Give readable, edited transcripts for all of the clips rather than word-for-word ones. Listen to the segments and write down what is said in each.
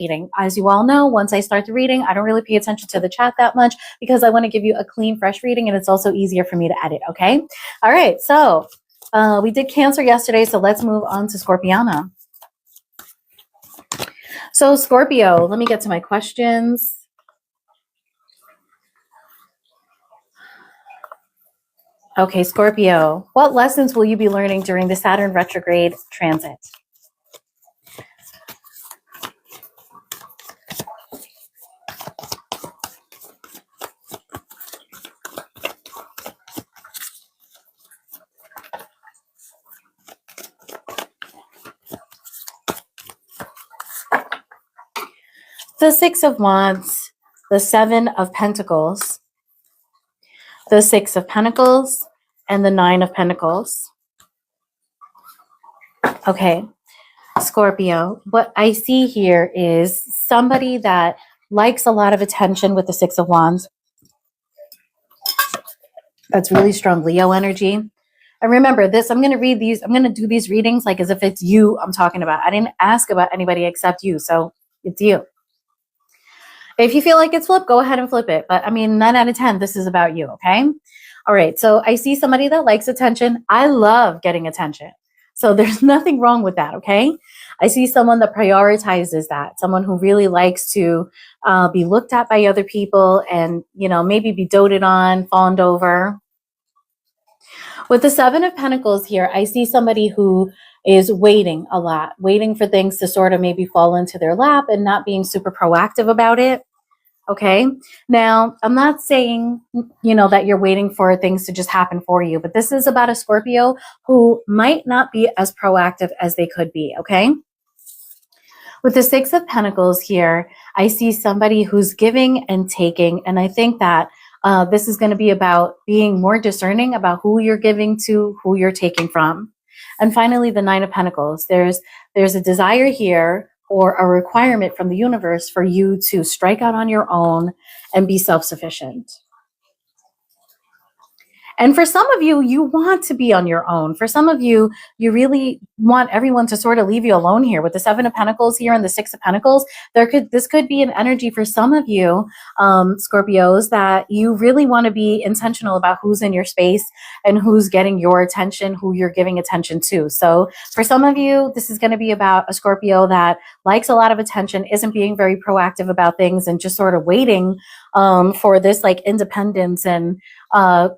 reading. As you all know, once I start the reading, I don't really pay attention to the chat that much because I want to give you a clean, fresh reading, and it's also easier for me to edit, okay? All right, so we did Cancer yesterday, so let's move on to Scorpiana. So Scorpio, let me get to my questions. Okay, Scorpio, what lessons will you be learning during the Saturn retrograde transit? The Six of Wands, the Seven of Pentacles, the Six of Pentacles, and the Nine of Pentacles. Okay, Scorpio, what I see here is somebody that likes a lot of attention with the Six of Wands. That's really strong Leo energy. And remember this, I'm going to do these readings like as if it's you I'm talking about. I didn't ask about anybody except you, so it's you. If you feel like it's flipped, go ahead and flip it. But I mean, 9 out of 10, this is about you, okay? All right, so I see somebody that likes attention. I love getting attention. So there's nothing wrong with that, okay? I see someone that prioritizes that, someone who really likes to be looked at by other people and, you know, maybe be doted on, fawned over. With the Seven of Pentacles here, I see somebody who is waiting a lot, waiting for things to sort of maybe fall into their lap and not being super proactive about it. Okay. Now, I'm not saying, you know, that you're waiting for things to just happen for you, but this is about a Scorpio who might not be as proactive as they could be. Okay. With the Six of Pentacles here, I see somebody who's giving and taking. And I think that this is going to be about being more discerning about who you're giving to, who you're taking from. And finally, the Nine of Pentacles. There's a desire here or a requirement from the universe for you to strike out on your own and be self-sufficient. And for some of you, you want to be on your own. For some of you, you really want everyone to sort of leave you alone here. With the Seven of Pentacles here and the Six of Pentacles, this could be an energy for some of you, Scorpios, that you really want to be intentional about who's in your space and who's getting your attention, who you're giving attention to. So for some of you, this is going to be about a Scorpio that likes a lot of attention, isn't being very proactive about things, and just sort of waiting for this like independence and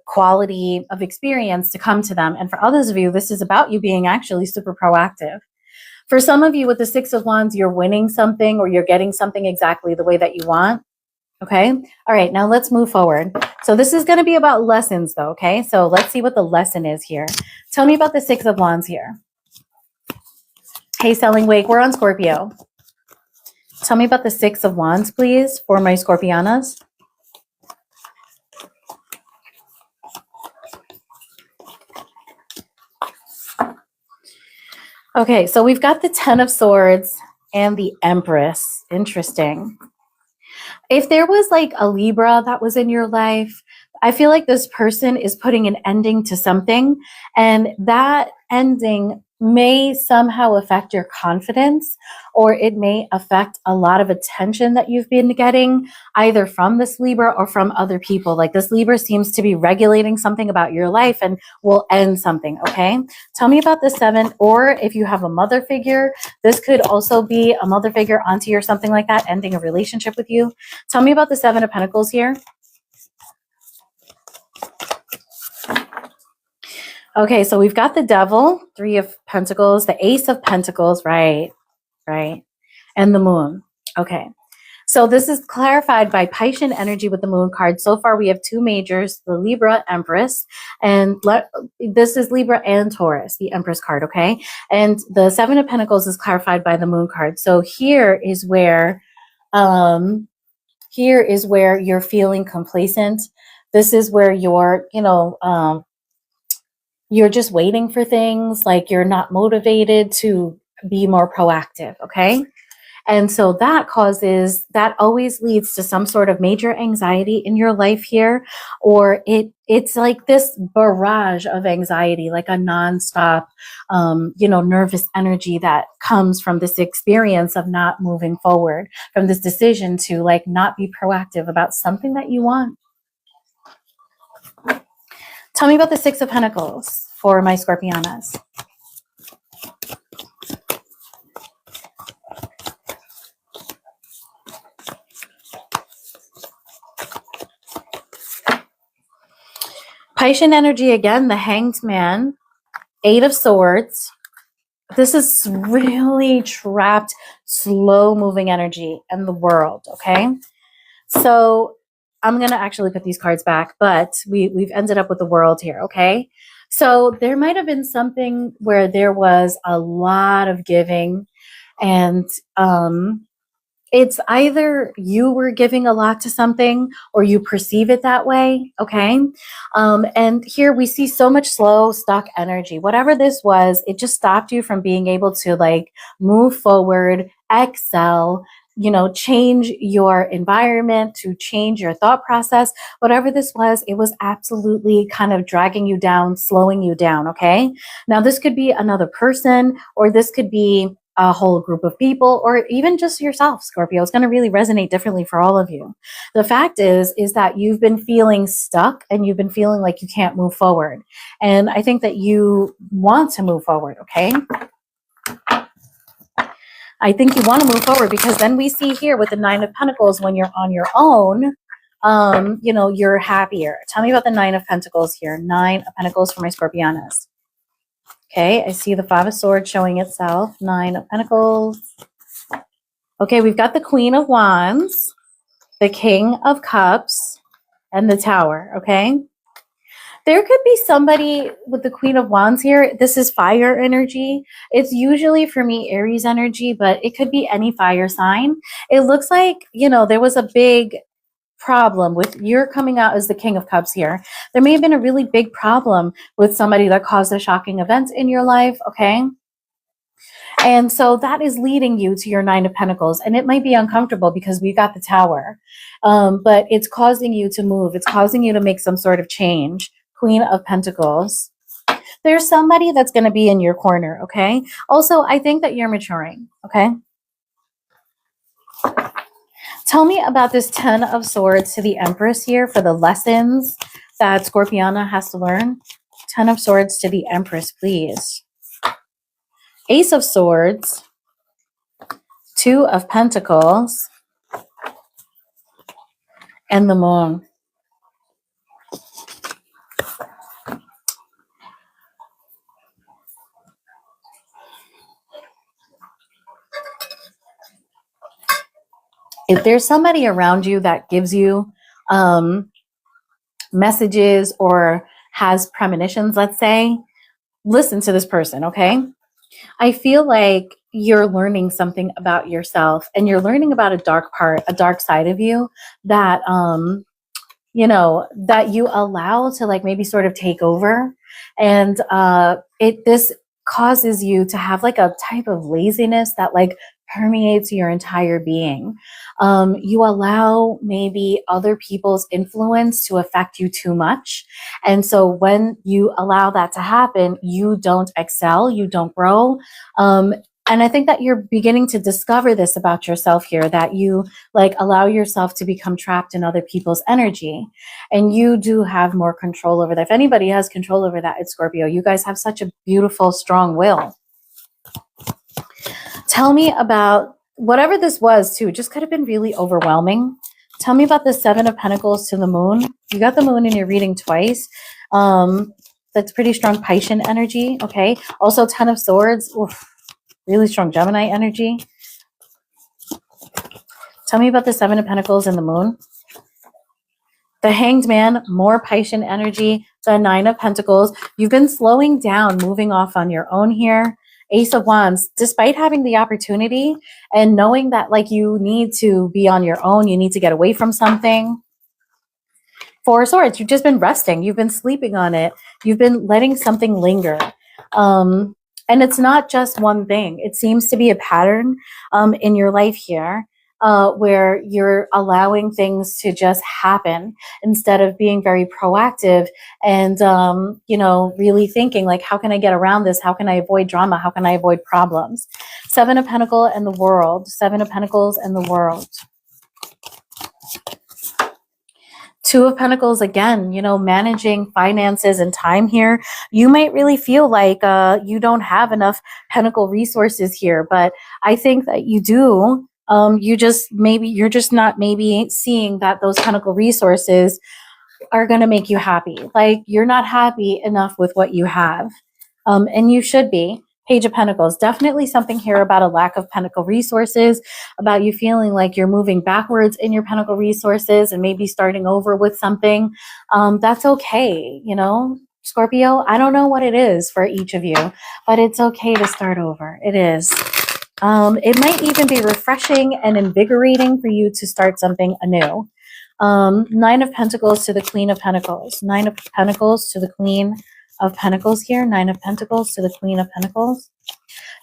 quality of experience to come to them. And for others of you, this is about you being actually super proactive. For some of you with the Six of Wands, you're winning something or you're getting something exactly the way that you want. Okay. All right. Now let's move forward. So this is going to be about lessons though. Okay. So let's see what the lesson is here. Tell me about the Six of Wands here. Hey, Selling Wake, we're on Scorpio. Tell me about the Six of Wands, please, for my Scorpianas. Okay, so we've got the Ten of Swords and the Empress. Interesting. If there was like a Libra that was in your life, I feel like this person is putting an ending to something, and that ending may somehow affect your confidence, or it may affect a lot of attention that you've been getting either from this Libra or from other people. Like this Libra seems to be regulating something about your life and will end something. Okay. Tell me about the Seven, or if you have a mother figure, this could also be a mother figure, auntie or something like that, ending a relationship with you. Tell me about the Seven of Pentacles here. Okay, so we've got the Devil, Three of Pentacles, the Ace of Pentacles, right, and the Moon. Okay, so this is clarified by Piscean energy with the Moon card. So far, we have two majors, the Libra Empress, and this is Libra and Taurus, the Empress card, okay? And the Seven of Pentacles is clarified by the Moon card. So here is where you're feeling complacent. This is where you're, you're just waiting for things, like you're not motivated to be more proactive, okay? And so that always leads to some sort of major anxiety in your life here, or it's like this barrage of anxiety, like a nonstop, nervous energy that comes from this experience of not moving forward, from this decision to like not be proactive about something that you want. Tell me about the Six of Pentacles for my Scorpianas. Piscean energy again, the Hanged Man, Eight of Swords. This is really trapped, slow-moving energy in the world, okay? So I'm going to actually put these cards back, but we've ended up with the World here, okay? So there might have been something where there was a lot of giving, and it's either you were giving a lot to something or you perceive it that way, okay? And here we see so much slow, stuck energy. Whatever this was, it just stopped you from being able to like move forward, excel, change your environment, to change your thought process. Whatever this was, it was absolutely kind of dragging you down, slowing you down, okay? Now, this could be another person, or this could be a whole group of people, or even just yourself, Scorpio. It's going to really resonate differently for all of you. The fact is that you've been feeling stuck and you've been feeling like you can't move forward. And I think that you want to move forward, okay? I think you want to move forward, because then we see here with the Nine of Pentacles, when you're on your own, you're happier. Tell me about the Nine of Pentacles here. Nine of Pentacles for my Scorpianas. Okay, I see the Five of Swords showing itself. Nine of Pentacles. Okay, we've got the Queen of Wands, the King of Cups, and the Tower, okay? There could be somebody with the Queen of Wands here. This is fire energy. It's usually, for me, Aries energy, but it could be any fire sign. It looks like, there was a big problem with you're coming out as the King of Cups here. There may have been a really big problem with somebody that caused a shocking event in your life, okay? And so that is leading you to your Nine of Pentacles, and it might be uncomfortable because we got the Tower, but it's causing you to move. It's causing you to make some sort of change. Queen of Pentacles. There's somebody that's going to be in your corner, okay? Also, I think that you're maturing, okay? Tell me about this Ten of Swords to the Empress here for the lessons that Scorpiana has to learn. Ten of Swords to the Empress, please. Ace of Swords, Two of Pentacles, and the Moon. If there's somebody around you that gives you messages or has premonitions, let's say, listen to this person, okay? I feel like you're learning something about yourself, and you're learning about a dark side of you that, that you allow to like maybe sort of take over. And this causes you to have like a type of laziness that like permeates your entire being. You allow maybe other people's influence to affect you too much. And so when you allow that to happen, you don't excel, you don't grow. And I think that you're beginning to discover this about yourself here, that you like allow yourself to become trapped in other people's energy. And you do have more control over that. If anybody has control over that, it's Scorpio. You guys have such a beautiful, strong will. Tell me about whatever this was too. It just could have been really overwhelming. Tell me about the Seven of Pentacles to the Moon. You got the Moon in your reading twice. That's pretty strong Piscean energy. Okay. Also Ten of Swords. Oof, really strong Gemini energy. Tell me about the Seven of Pentacles and the Moon. The Hanged Man, more Piscean energy. The Nine of Pentacles. You've been slowing down, moving off on your own here. Ace of Wands, despite having the opportunity and knowing that like you need to be on your own, you need to get away from something. Four of Swords, you've just been resting. You've been sleeping on it. You've been letting something linger. And it's not just one thing. It seems to be a pattern in your life here, where you're allowing things to just happen instead of being very proactive and, you know, really thinking like, how can I get around this? How can I avoid drama? How can I avoid problems? Seven of Pentacles and the World. Seven of Pentacles and the World. Two of Pentacles again, you know, managing finances and time here. You might really feel like you don't have enough Pentacle resources here, but I think that you do. You just maybe you're just not maybe seeing that those Pentacle resources are going to make you happy. Like you're not happy enough with what you have, and you should be. Page of Pentacles, definitely something here about a lack of Pentacle resources, about you feeling like you're moving backwards in your Pentacle resources and maybe starting over with something. That's okay, you know, Scorpio. I don't know what it is for each of you, but it's okay to start over. It is. It might even be refreshing and invigorating for you to start something anew. Nine of Pentacles to the Queen of Pentacles. Nine of Pentacles to the Queen of Pentacles here. Nine of Pentacles to the Queen of Pentacles.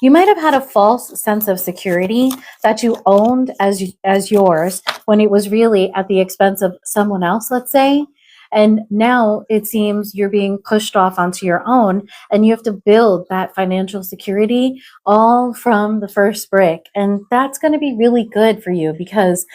You might have had a false sense of security that you owned as yours when it was really at the expense of someone else, let's say. And now it seems you're being pushed off onto your own and you have to build that financial security all from the first brick. And that's going to be really good for you because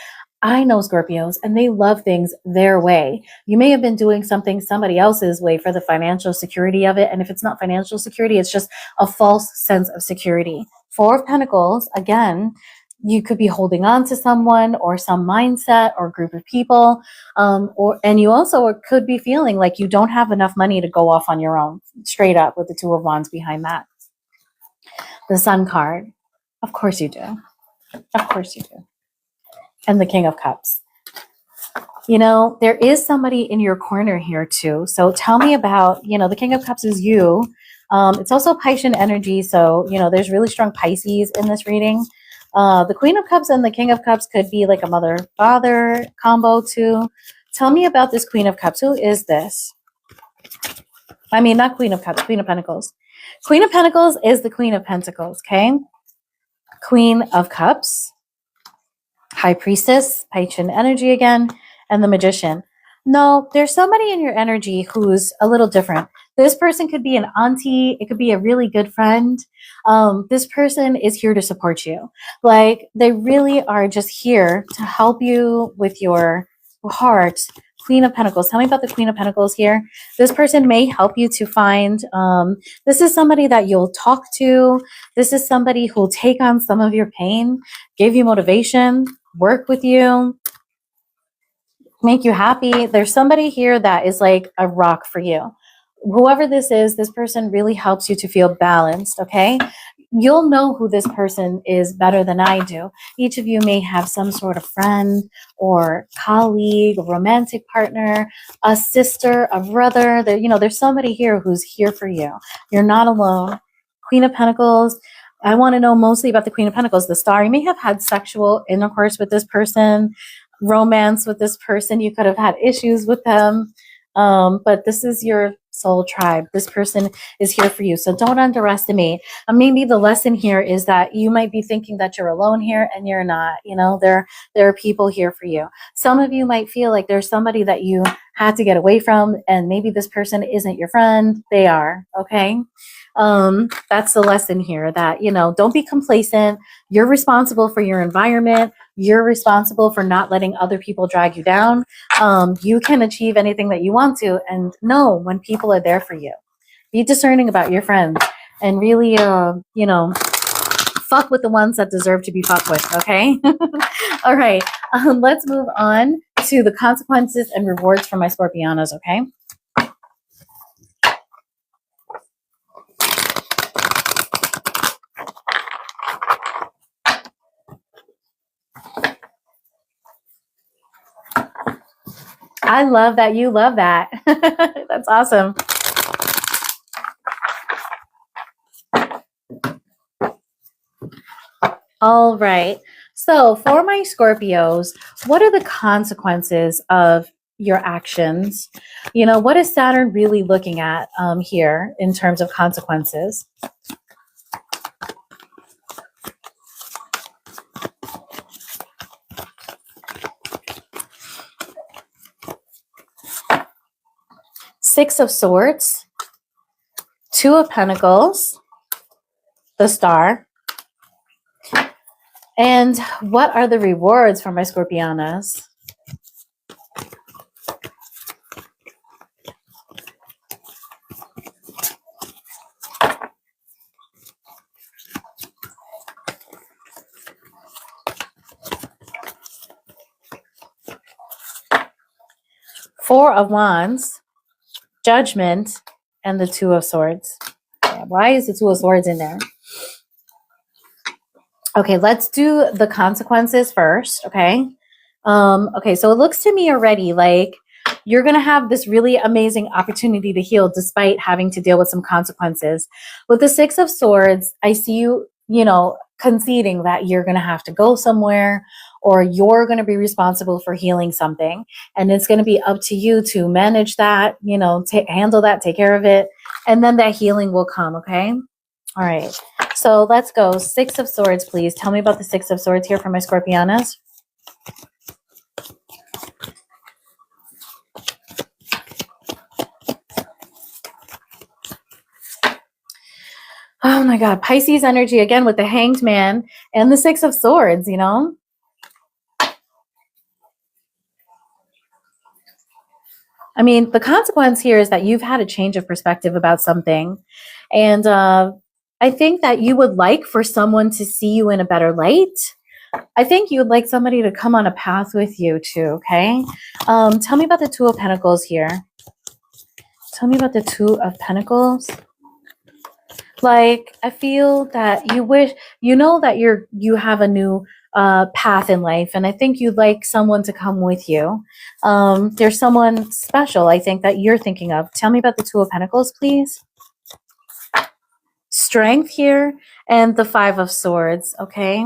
I know Scorpios and they love things their way. You may have been doing something somebody else's way for the financial security of it. And if it's not financial security, it's just a false sense of security. Four of Pentacles, again, you could be holding on to someone or some mindset or group of people. And you also could be feeling like you don't have enough money to go off on your own, straight up with the Two of Wands behind that. The Sun card. Of course you do. Of course you do. And the King of Cups. You know, there is somebody in your corner here too. So tell me about, you know, the King of Cups is you. It's also Piscean energy. So, you know, there's really strong Pisces in this reading. The Queen of Cups and the King of Cups could be like a mother-father combo too. Tell me about this Queen of Cups. Who is this? I mean, not Queen of Cups, Queen of Pentacles. Queen of Pentacles is the Queen of Pentacles, okay? Queen of Cups. High Priestess, Piscean energy again, and the Magician. No, there's somebody in your energy who's a little different. This person could be an auntie. It could be a really good friend. This person is here to support you. Like they really are just here to help you with your heart. Queen of Pentacles. Tell me about the Queen of Pentacles here. This person may help you to find, this is somebody that you'll talk to. This is somebody who'll take on some of your pain, give you motivation, work with you, make you happy. There's somebody here that is like a rock for you. Whoever this is, this person really helps you to feel balanced, okay? You'll know who this person is better than I do. Each of you may have some sort of friend or colleague, a romantic partner, a sister, a brother. That, you know, there's somebody here who's here for you. You're not alone. Queen of Pentacles. I want to know mostly about the Queen of Pentacles, the Star. You may have had sexual intercourse with this person, romance with this person. You could have had issues with them. But this is your soul tribe. This person is here for you. So don't underestimate. Maybe the lesson here is that you might be thinking that you're alone here and you're not. You know, there are people here for you. Some of you might feel like there's somebody that you had to get away from and maybe this person isn't your friend. They are, okay? That's the lesson here that, you know, don't be complacent. You're responsible for your environment. You're responsible for not letting other people drag you down. You can achieve anything that you want to and know when people are there for you. Be discerning about your friends and really, you know, fuck with the ones that deserve to be fucked with, okay? All right, let's move on to the consequences and rewards for my Scorpianos, okay? I love that you love that. That's awesome. All right. So for my Scorpios, what are the consequences of your actions? You know, what is Saturn really looking at here in terms of consequences? Six of Swords, Two of Pentacles, the Star. And what are the rewards for my Scorpianas? Four of Wands, Judgment, and the Two of Swords. Yeah, why is the Two of Swords in there? Okay, let's do the consequences first, okay? Okay, so it looks to me already like you're going to have this really amazing opportunity to heal despite having to deal with some consequences. With the Six of Swords, I see you, you know, conceding that you're going to have to go somewhere or you're going to be responsible for healing something. And it's going to be up to you to manage that, you know, handle that, take care of it. And then that healing will come, okay? All right. So let's go. Six of Swords, please. Tell me about the Six of Swords here for my Scorpianas. Oh my God, Pisces energy again with the Hanged Man and the Six of Swords, you know? I mean, the consequence here is that you've had a change of perspective about something. And I think that you would like for someone to see you in a better light. I think you'd like somebody to come on a path with you too, okay? Tell me about the Two of Pentacles here. Tell me about the Two of Pentacles. Like, I feel that you wish, you know that you have a new path in life, and I think you'd like someone to come with you. There's someone special, I think, that you're thinking of. Tell me about the Two of Pentacles, please. Strength here and the Five of Swords, okay?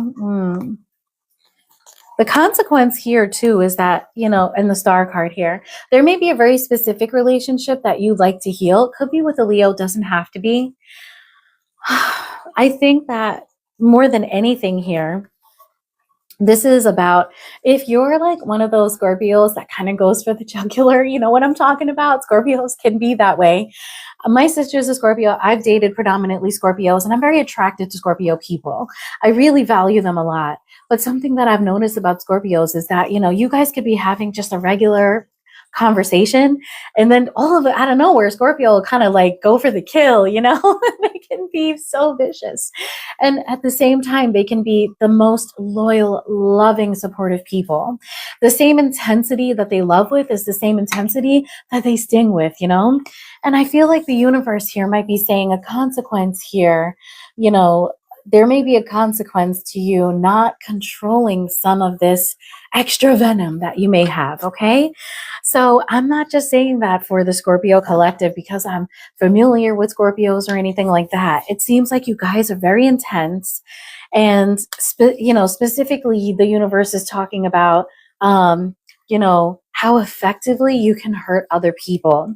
The consequence here too is that, you know, in the Star card here, there may be a very specific relationship that you'd like to heal. It could be with a Leo, doesn't have to be. I think that more than anything here, this is about, if you're like one of those Scorpios that kind of goes for the jugular, you know what I'm talking about? Scorpios can be that way. My sister's a Scorpio. I've dated predominantly Scorpios, and I'm very attracted to Scorpio people. I really value them a lot. But something that I've noticed about Scorpios is that, you know, you guys could be having just a regular conversation, and then all of it out of nowhere, Scorpio will kind of like go for the kill, you know? They can be so vicious. And at the same time, they can be the most loyal, loving, supportive people. The same intensity that they love with is the same intensity that they sting with, you know? And I feel like the universe here might be saying a consequence here, you know, there may be a consequence to you not controlling some of this extra venom that you may have, okay? So I'm not just saying that for the Scorpio collective because I'm familiar with Scorpios or anything like that. It seems like you guys are very intense, and you know, specifically the universe is talking about, you know, how effectively you can hurt other people.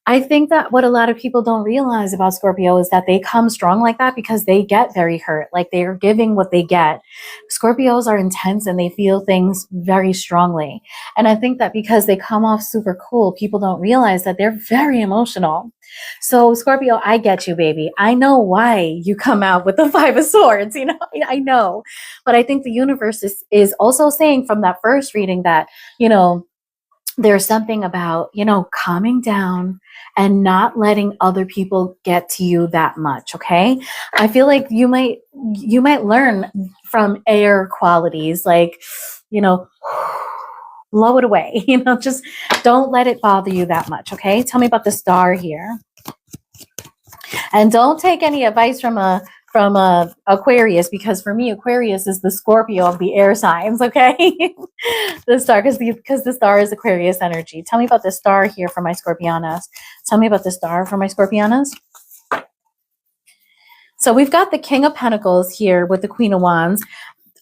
I think that what a lot of people don't realize about Scorpio is that they come strong like that because they get very hurt. Like they are giving what they get. Scorpios are intense and they feel things very strongly. And I think that because they come off super cool, people don't realize that they're very emotional. So Scorpio, I get you, baby. I know why you come out with the Five of Swords, you know, I know. But I think the universe is also saying from that first reading that, you know, there's something about, you know, calming down and not letting other people get to you that much. Okay. I feel like you might learn from air qualities, like, you know, blow it away, you know, just don't let it bother you that much. Okay. Tell me about the Star here. And don't take any advice from Aquarius, because for me, Aquarius is the Scorpio of the air signs, okay? The Star, because the Star is Aquarius energy. Tell me about the Star here for my Scorpianas. Tell me about the Star for my Scorpianas. So we've got the King of Pentacles here with the Queen of Wands.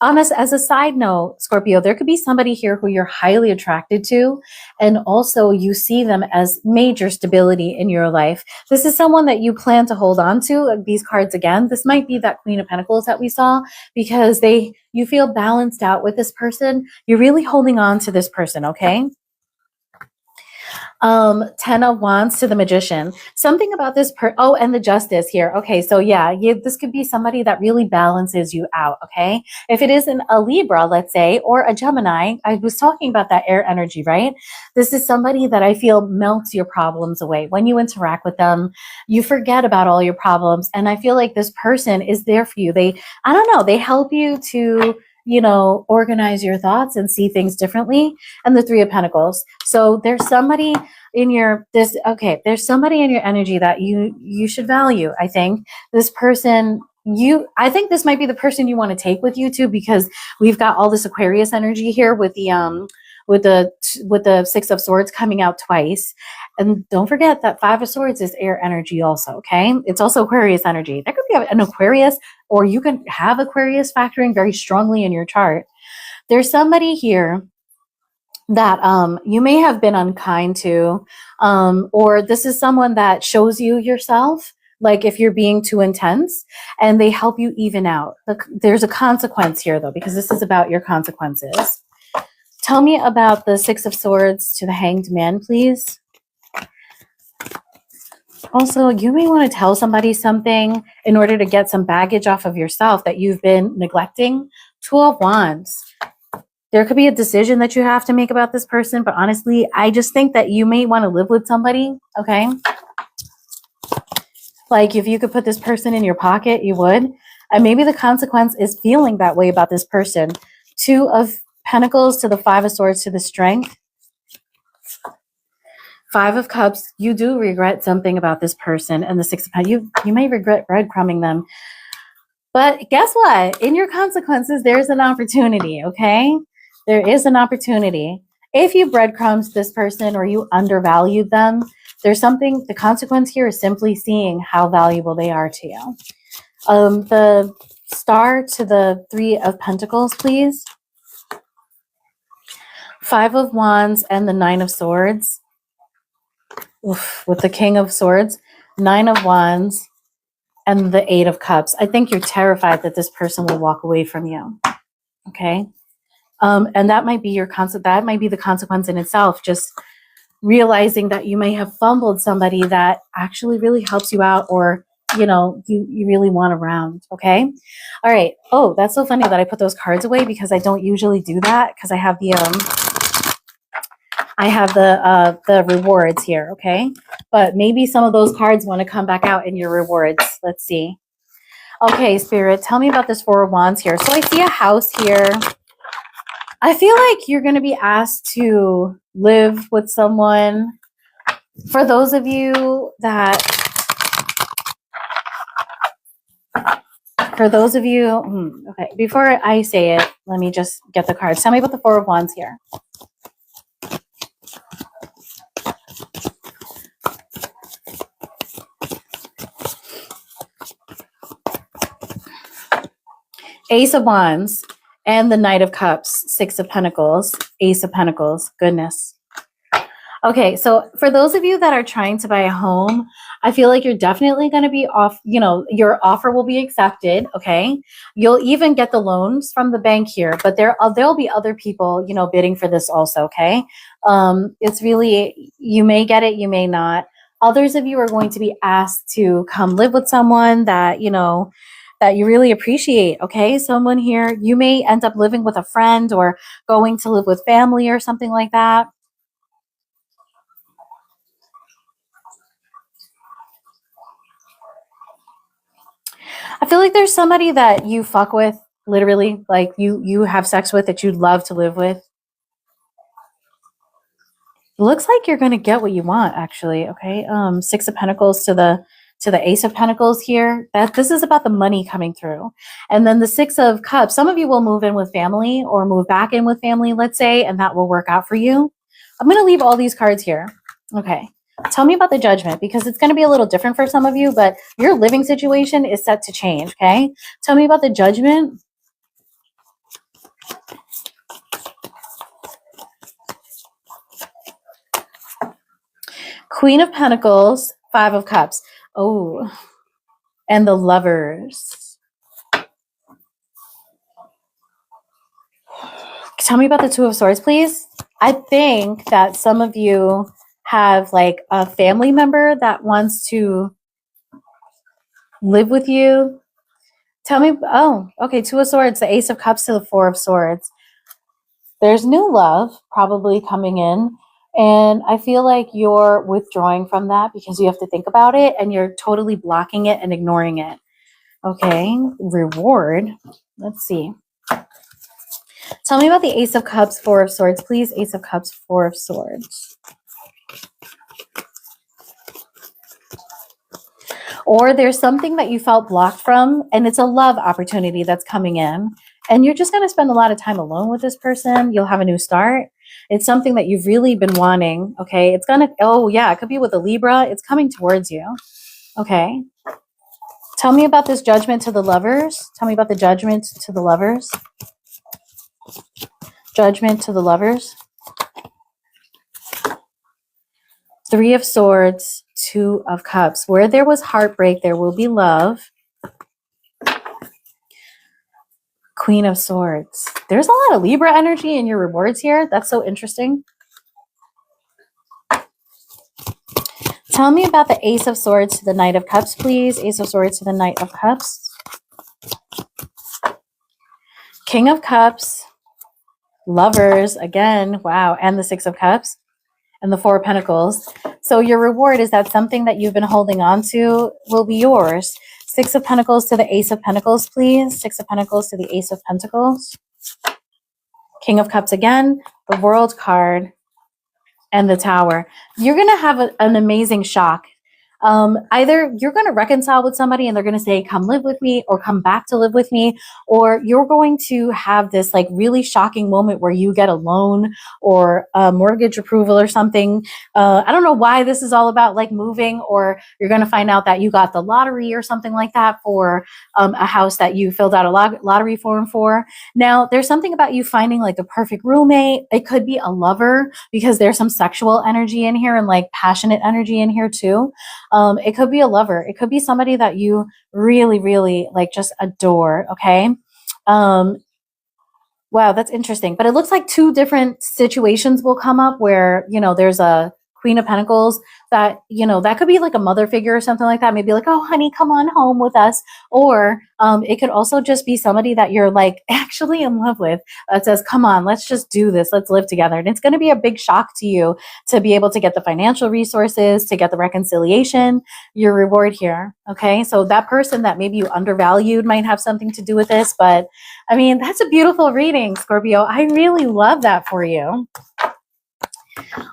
As a side note, Scorpio, there could be somebody here who you're highly attracted to, and also you see them as major stability in your life. This is someone that you plan to hold on to. These cards again, this might be that Queen of Pentacles that we saw, because you feel balanced out with this person. You're really holding on to this person, okay? Ten of Wands to the Magician. Something about this oh, and the Justice here. Okay, so yeah, this could be somebody that really balances you out, okay? If it isn't a Libra, let's say, or a Gemini, I was talking about that air energy, right? This is somebody that I feel melts your problems away. When you interact with them, you forget about all your problems, and I feel like this person is there for you. I don't know, they help you to, organize your thoughts and see things differently. And the Three of Pentacles. So there's somebody there's somebody in your energy that you should value. I think this person, I think this might be the person you want to take with you too, because we've got all this Aquarius energy here with the Six of Swords coming out twice. And don't forget that Five of Swords is air energy also, okay? It's also Aquarius energy. There could be an Aquarius, or you can have Aquarius factoring very strongly in your chart. There's somebody here that you may have been unkind to, or this is someone that shows you yourself, like if you're being too intense, and they help you even out. There's a consequence here, though, because this is about your consequences. Tell me about the Six of Swords to the Hanged Man, please. Also, you may want to tell somebody something in order to get some baggage off of yourself that you've been neglecting. Two of Wands. There could be a decision that you have to make about this person, but honestly, I just think that you may want to live with somebody, okay? Like if you could put this person in your pocket, you would. And maybe the consequence is feeling that way about this person. Two of Pentacles to the Five of Swords to the Strength. Five of Cups, you do regret something about this person. And the Six of Pentacles, you may regret breadcrumbing them. But guess what? In your consequences, there's an opportunity, okay? There is an opportunity. If you breadcrumbs this person or you undervalued them, there's something, the consequence here is simply seeing how valuable they are to you. The Star to the Three of Pentacles, please. Five of Wands and the Nine of Swords. Oof, with the King of Swords, Nine of Wands, and the Eight of Cups. I think you're terrified that this person will walk away from you. Okay. And that might be that might be the consequence in itself. Just realizing that you may have fumbled somebody that actually really helps you out, or, you really want around. Okay. All right. Oh, that's so funny that I put those cards away, because I don't usually do that, because I have the rewards here, okay? But maybe some of those cards want to come back out in your rewards. Let's see. Okay, Spirit, tell me about this Four of Wands here. So I see a house here. I feel like you're going to be asked to live with someone. For those of you that... okay, before I say it, let me just get the cards. Tell me about the Four of Wands here. Ace of Wands and the Knight of Cups, Six of Pentacles, Ace of Pentacles. Goodness. Okay, so for those of you that are trying to buy a home, I feel like you're definitely going to be off, your offer will be accepted, okay? You'll even get the loans from the bank here, but there'll be other people, bidding for this also, okay? It's really, you may get it, you may not. Others of you are going to be asked to come live with someone that, that you really appreciate, okay? Someone here, you may end up living with a friend or going to live with family or something like that. I feel like there's somebody that you fuck with, literally, like you have sex with, that you'd love to live with. It looks like you're going to get what you want, actually, okay? Six of Pentacles to the Ace of Pentacles here. This is about the money coming through. And then the Six of Cups, some of you will move in with family or move back in with family, let's say, and that will work out for you. I'm going to leave all these cards here. Okay. Tell me about the Judgment, because it's going to be a little different for some of you, but your living situation is set to change, okay? Tell me about the Judgment. Queen of Pentacles, Five of Cups. Oh, and the Lovers. Tell me about the Two of Swords, please. I think that some of you have like a family member that wants to live with you. Tell me, oh, okay, Two of Swords, the Ace of Cups to the Four of Swords. There's new love probably coming in. And I feel like you're withdrawing from that because you have to think about it and you're totally blocking it and ignoring it. Okay, reward. Let's see. Tell me about the Ace of Cups, Four of Swords, please. Ace of Cups, Four of Swords. Or there's something that you felt blocked from, and it's a love opportunity that's coming in. And you're just going to spend a lot of time alone with this person. You'll have a new start. It's something that you've really been wanting. Okay, it's going to, oh yeah, it could be with a Libra. It's coming towards you. Okay. Tell me about this Judgment to the Lovers. Tell me about the Judgment to the Lovers. Judgment to the Lovers. Three of Swords, Two of Cups. Where there was heartbreak, there will be love. Queen of Swords. There's a lot of Libra energy in your rewards here. That's so interesting. Tell me about the Ace of Swords to the Knight of Cups, please. Ace of Swords to the Knight of Cups. King of Cups. Lovers. Again. Wow. And the Six of Cups. And the Four of Pentacles. So your reward is that something that you've been holding on to will be yours. Six of Pentacles to the Ace of Pentacles, please. Six of Pentacles to the Ace of Pentacles. King of Cups again. The World card. And the Tower. You're going to have an amazing shock. Either you're going to reconcile with somebody and they're going to say, come live with me, or come back to live with me, or you're going to have this like really shocking moment where you get a loan or a mortgage approval or something. I don't know why this is all about like moving, or you're going to find out that you got the lottery or something like that for a house that you filled out a lottery form for. Now, there's something about you finding like the perfect roommate. It could be a lover because there's some sexual energy in here and like passionate energy in here too. It could be a lover. It could be somebody that you really, really like just adore. Okay. Wow, that's interesting. But it looks like two different situations will come up where, you know, there's a Queen of Pentacles that, you know, that could be like a mother figure or something like that. Maybe like, oh, honey, come on home with us. Or it could also just be somebody that you're like actually in love with that says, come on, let's just do this. Let's live together. And it's going to be a big shock to you to be able to get the financial resources, to get the reconciliation, your reward here. Okay. So that person that maybe you undervalued might have something to do with this. But I mean, that's a beautiful reading, Scorpio. I really love that for you.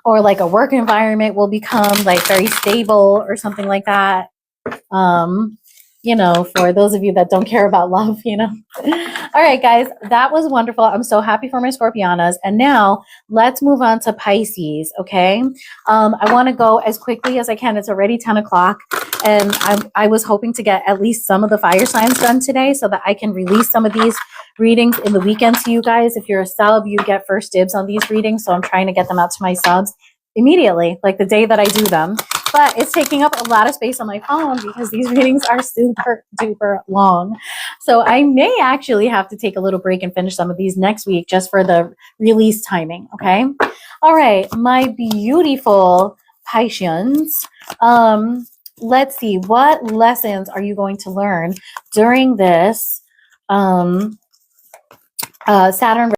Or like a work environment will become like very stable or something like that. You know, for those of you that don't care about love, you know. All right, guys, that was wonderful. I'm so happy for my Scorpianas. And now let's move on to Pisces, okay? I want to go as quickly as I can. It's already 10 o'clock. And I was hoping to get at least some of the fire signs done today so that I can release some of these readings in the weekend to you guys. If you're a sub, you get first dibs on these readings. So I'm trying to get them out to my subs immediately, like the day that I do them. But it's taking up a lot of space on my phone because these readings are super duper long. So I may actually have to take a little break and finish some of these next week just for the release timing. Okay. All right. My beautiful Pisceans. Let's see. What lessons are you going to learn during this Saturn